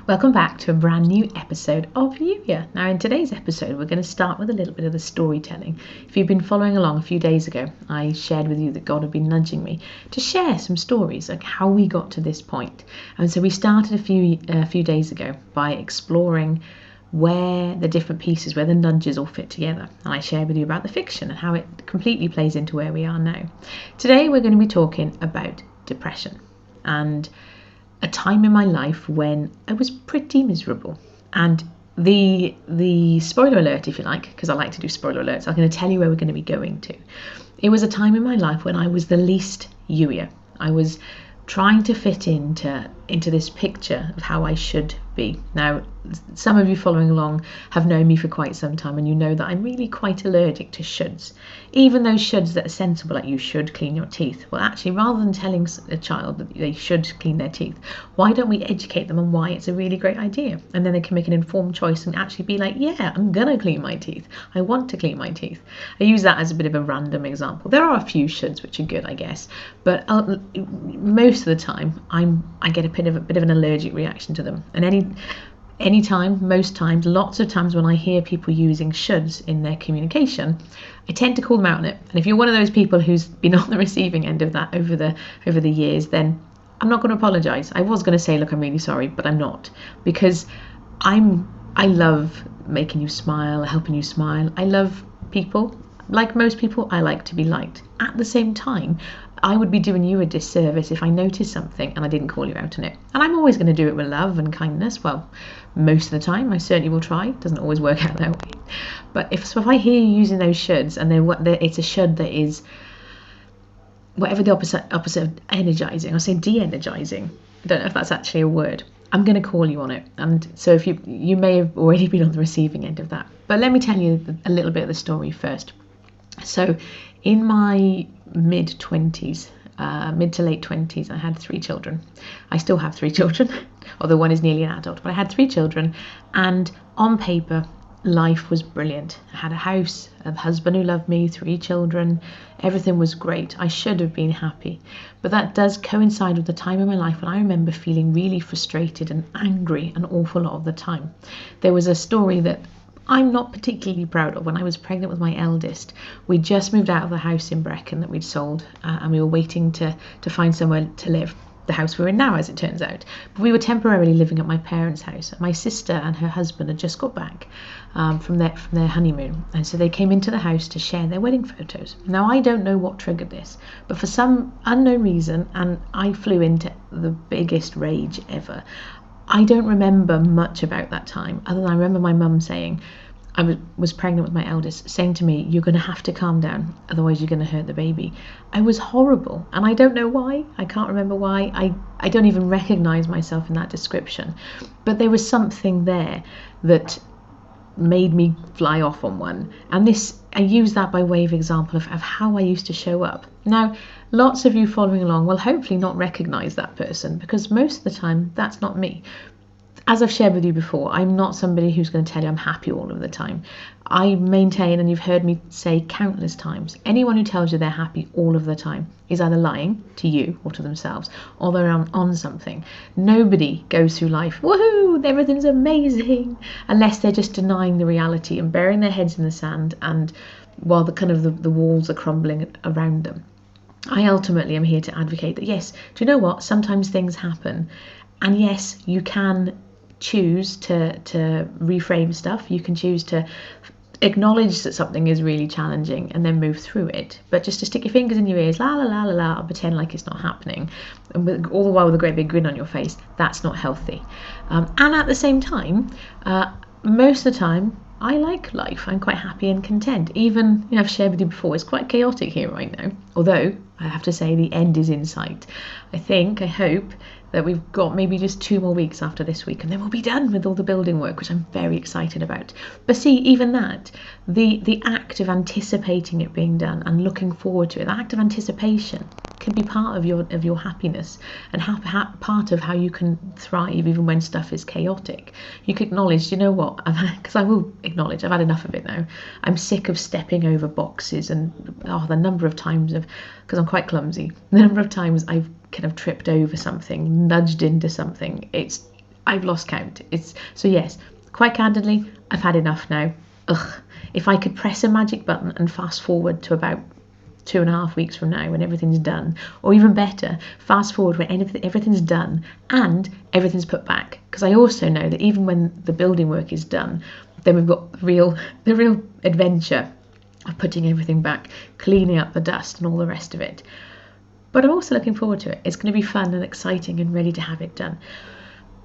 Welcome back to a brand new episode of Yuya. Now in today's episode we're going to start with a little bit of the storytelling. If you've been following along a few days ago, I shared with you that God had been nudging me to share some stories, like how we got to this point. And so we started a few days ago by exploring where the different pieces, where the nudges all fit together. And I shared with you about the fiction and how it completely plays into where we are now. Today we're going to be talking about depression and a time in my life when I was pretty miserable. And the spoiler alert, if you like, because I like to do spoiler alerts, I'm going to tell you where we're going to be going to. It was a time in my life when I was the least Yuya. I was trying to fit into this picture of how I should be. Now, some of you following along have known me for quite some time, and you know that I'm really quite allergic to shoulds. Even those shoulds that are sensible, like you should clean your teeth. Well, actually, rather than telling a child that they should clean their teeth, why don't we educate them on why it's a really great idea? And then they can make an informed choice and actually be like, yeah, I'm gonna clean my teeth. I want to clean my teeth. I use that as a bit of a random example. There are a few shoulds which are good, I guess, but most of the time I get a bit of an allergic reaction to them. And anytime, most times, lots of times when I hear people using shoulds in their communication, I tend to call them out on it. And if you're one of those people who's been on the receiving end of that over the years, then I'm not going to apologise. I was going to say, look, I'm really sorry, but I'm not, because I love making you smile, helping you smile. I love people. Like most people, I like to be liked. At the same time, I would be doing you a disservice if I noticed something and I didn't call you out on it. And I'm always going to do it with love and kindness. Well, most of the time, I certainly will try. It doesn't always work out that way. But if I hear you using those shoulds, and it's a should that is whatever the opposite of energizing, I'll say de-energizing. I don't know if that's actually a word. I'm going to call you on it. And so if you may have already been on the receiving end of that. But let me tell you a little bit of the story first. So in my mid-20s, mid to late 20s, I had 3 children. I still have 3 children, although one is nearly an adult, but I had 3 children, and on paper, life was brilliant. I had a house, a husband who loved me, 3 children, everything was great. I should have been happy. But that does coincide with the time in my life when I remember feeling really frustrated and angry an awful lot of the time. There was a story that I'm not particularly proud of. When I was pregnant with my eldest, we just moved out of the house in Brecon that we'd sold, and we were waiting to find somewhere to live. The house we're in now, as it turns out. But we were temporarily living at my parents' house. My sister and her husband had just got back from their honeymoon, and so they came into the house to share their wedding photos. Now, I don't know what triggered this, but for some unknown reason, and I flew into the biggest rage ever. I don't remember much about that time, other than I remember my mum saying, I was pregnant with my eldest, saying to me, you're going to have to calm down, otherwise you're going to hurt the baby. I was horrible, and I don't know why. I can't remember why. I don't even recognise myself in that description. But there was something there that made me fly off on one. And I use that by way of example of how I used to show up. Now, lots of you following along will hopefully not recognise that person, because most of the time that's not me. As I've shared with you before, I'm not somebody who's going to tell you I'm happy all of the time. I maintain, and you've heard me say countless times, anyone who tells you they're happy all of the time is either lying to you or to themselves, or they're on something. Nobody goes through life, woohoo, everything's amazing, unless they're just denying the reality and burying their heads in the sand, and while the walls are crumbling around them. I ultimately am here to advocate that, yes, do you know what? Sometimes things happen, and yes, you can choose to reframe stuff. You can choose to acknowledge that something is really challenging and then move through it. But just to stick your fingers in your ears, la la la la la, and pretend like it's not happening, and all the while with a great big grin on your face, that's not healthy. And at the same time, most of the time, I like life. I'm quite happy and content. Even, I've shared with you before, it's quite chaotic here right now. Although, I have to say, the end is in sight. I hope that we've got maybe just 2 more weeks after this week, and then we'll be done with all the building work, which I'm very excited about. But see, even that, the act of anticipating it being done and looking forward to it, the act of anticipation can be part of your happiness, and part of how you can thrive even when stuff is chaotic. You can acknowledge, you know what, because I will acknowledge, I've had enough of it now. I'm sick of stepping over boxes, and the number of times because I'm quite clumsy, the number of times I've kind of tripped over something, nudged into something. I've lost count. So yes, quite candidly, I've had enough now. If I could press a magic button and fast forward to about 2.5 weeks from now when everything's done, or even better, fast forward when everything's done and everything's put back, because I also know that even when the building work is done, then we've got the real adventure of putting everything back, cleaning up the dust and all the rest of it. But I'm also looking forward to it. It's going to be fun and exciting and ready to have it done.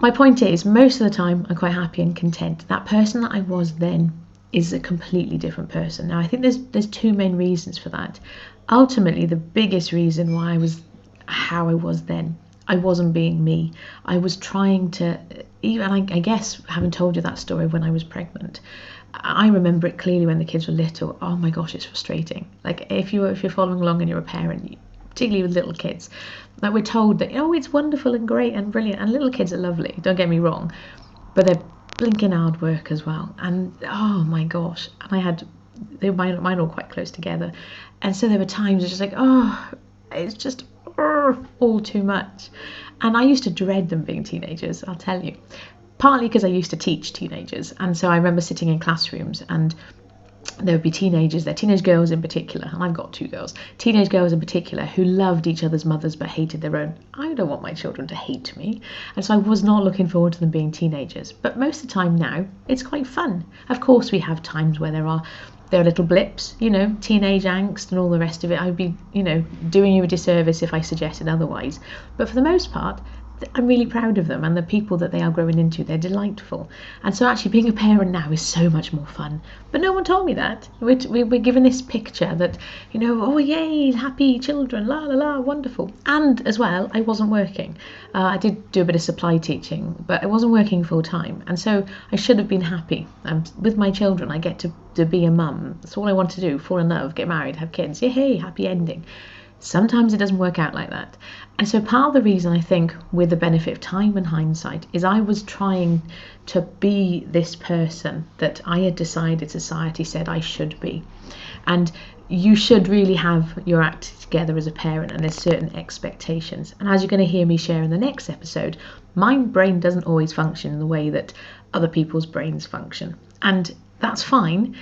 My point is, most of the time I'm quite happy and content. That person that I was then is a completely different person. Now I think there's two main reasons for that. Ultimately, the biggest reason why I was how I was then, I wasn't being me. I was trying to, even I guess having told you that story when I was pregnant, I remember it clearly when the kids were little. Oh my gosh, it's frustrating. Like if you're following along and you're a parent, particularly with little kids, like we're told that, oh, it's wonderful and great and brilliant, and little kids are lovely, don't get me wrong, but they're blinking hard work as well. And oh my gosh, and mine all quite close together, and so there were times it's just like, oh, it's just all too much. And I used to dread them being teenagers, I'll tell you, partly because I used to teach teenagers, and so I remember sitting in classrooms and there would be teenagers there, teenage girls in particular, and I've got 2 girls, teenage girls in particular, who loved each other's mothers but hated their own. I don't want my children to hate me, and so I was not looking forward to them being teenagers. But most of the time now, it's quite fun. Of course, we have times where there are little blips, teenage angst and all the rest of it. I'd be, doing you a disservice if I suggested otherwise. But for the most part, I'm really proud of them, and the people that they are growing into, they're delightful. And so actually being a parent now is so much more fun. But no one told me that. We're given this picture that, oh yay, happy children, la la la, wonderful. And as well, I wasn't working. I did do a bit of supply teaching, but I wasn't working full time. And so I should have been happy. With my children, I get to be a mum. That's all I want to do, fall in love, get married, have kids. Yay, happy ending. Sometimes it doesn't work out like that. And so part of the reason, I think, with the benefit of time and hindsight, is I was trying to be this person that I had decided society said I should be. And you should really have your act together as a parent, and there's certain expectations. And as you're going to hear me share in the next episode, my brain doesn't always function in the way that other people's brains function. And that's fine.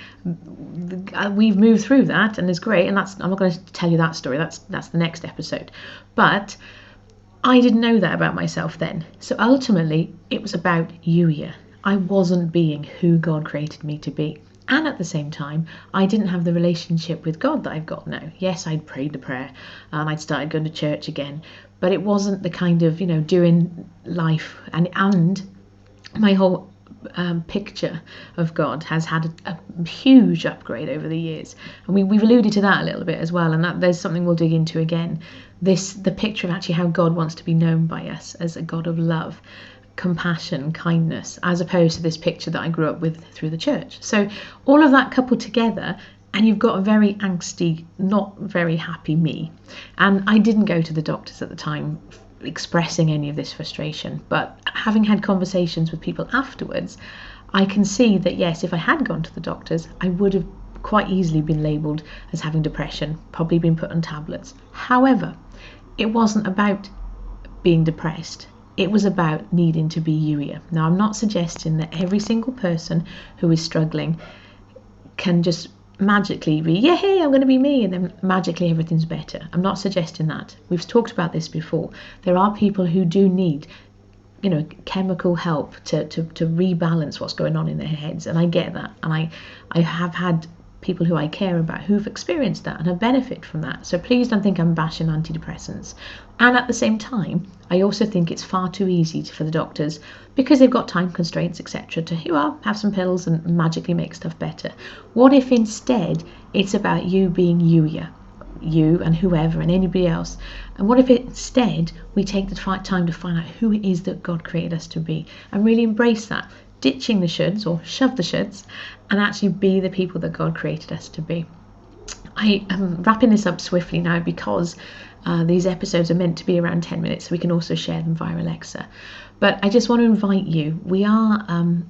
We've moved through that, and it's great. And I'm not going to tell you that story. That's the next episode. But I didn't know that about myself then. So ultimately, it was about Yuya. I wasn't being who God created me to be. And at the same time, I didn't have the relationship with God that I've got now. Yes, I'd prayed the prayer and I'd started going to church again, but it wasn't the kind of, doing life. And my whole picture of God has had a huge upgrade over the years, and we've alluded to that a little bit as well, and that there's something we'll dig into again, the picture of actually how God wants to be known by us as a God of love, compassion, kindness, as opposed to this picture that I grew up with through the church. So all of that coupled together, and you've got a very angsty, not very happy me. And I didn't go to the doctors at the time expressing any of this frustration, but having had conversations with people afterwards, I can see that yes, if I had gone to the doctors, I would have quite easily been labelled as having depression, probably been put on tablets. However, it wasn't about being depressed. It was about needing to be Yuya. Now, I'm not suggesting that every single person who is struggling can just magically be, yeah, hey, I'm going to be me, and then magically everything's better. I'm not suggesting that. We've talked about this before. There are people who do need, chemical help to rebalance what's going on in their heads, and I get that. And I have had people who I care about who've experienced that and have benefited from that. So please don't think I'm bashing antidepressants. And at the same time, I also think it's far too easy for the doctors, because they've got time constraints, etc., to have some pills and magically make stuff better. What if instead it's about you being you and whoever and anybody else? And what if instead we take the time to find out who it is that God created us to be, and really embrace that, ditching the shoulds or shove the shoulds, and actually be the people that God created us to be. I am wrapping this up swiftly now because These episodes are meant to be around 10 minutes, so we can also share them via Alexa. But I just want to invite you. We are,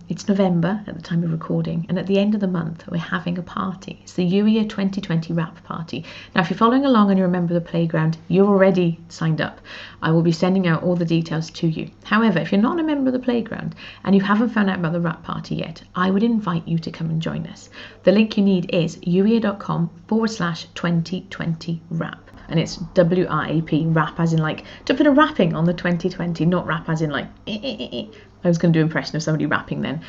it's November at the time of recording, and at the end of the month, we're having a party. It's the New Year 2020 wrap party. Now, if you're following along and you remember the playground, you're already signed up. I will be sending out all the details to you. However, if you're not a member of the playground and you haven't found out about the wrap party yet, I would invite you to come and join us. The link you need is uea.com/2020 wrap. And it's WRAP, wrap as in like, to put a wrapping on the 2020, not wrap as in like, I was going to do an impression of somebody rapping then.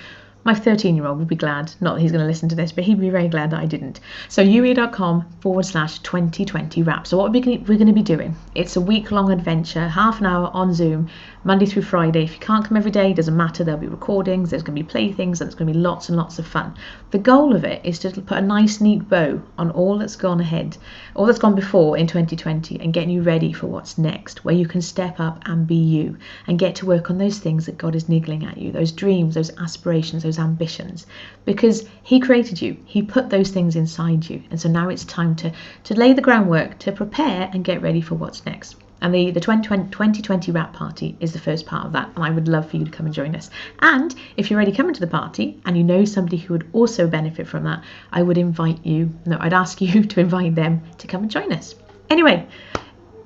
My 13-year-old would be glad, not that he's going to listen to this, but he'd be very glad that I didn't. So uea.com/2020 wrap. So what we're going to be doing, it's a week-long adventure, half an hour on Zoom, Monday through Friday. If you can't come every day, doesn't matter. There'll be recordings, there's going to be playthings, and there's going to be lots and lots of fun. The goal of it is to put a nice, neat bow on all that's gone ahead, all that's gone before in 2020, and getting you ready for what's next, where you can step up and be you, and get to work on those things that God is niggling at you, those dreams, those aspirations, those ambitions, because He created you. He put those things inside you, and so now it's time to lay the groundwork, to prepare and get ready for what's next. And the 2020 wrap party is the first part of that, and I would love for you to come and join us. And if you're already coming to the party and you know somebody who would also benefit from that, I'd ask you to invite them to come and join us. Anyway,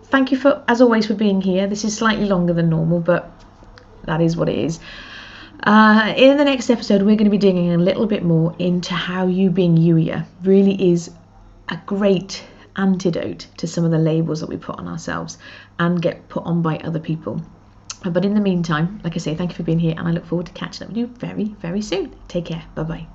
thank you as always for being here. This is slightly longer than normal, but that is what it is. In the next episode, we're going to be digging a little bit more into how you being Uea really is a great antidote to some of the labels that we put on ourselves and get put on by other people. But in the meantime, like I say, thank you for being here, and I look forward to catching up with you very, very soon. Take care. Bye-bye.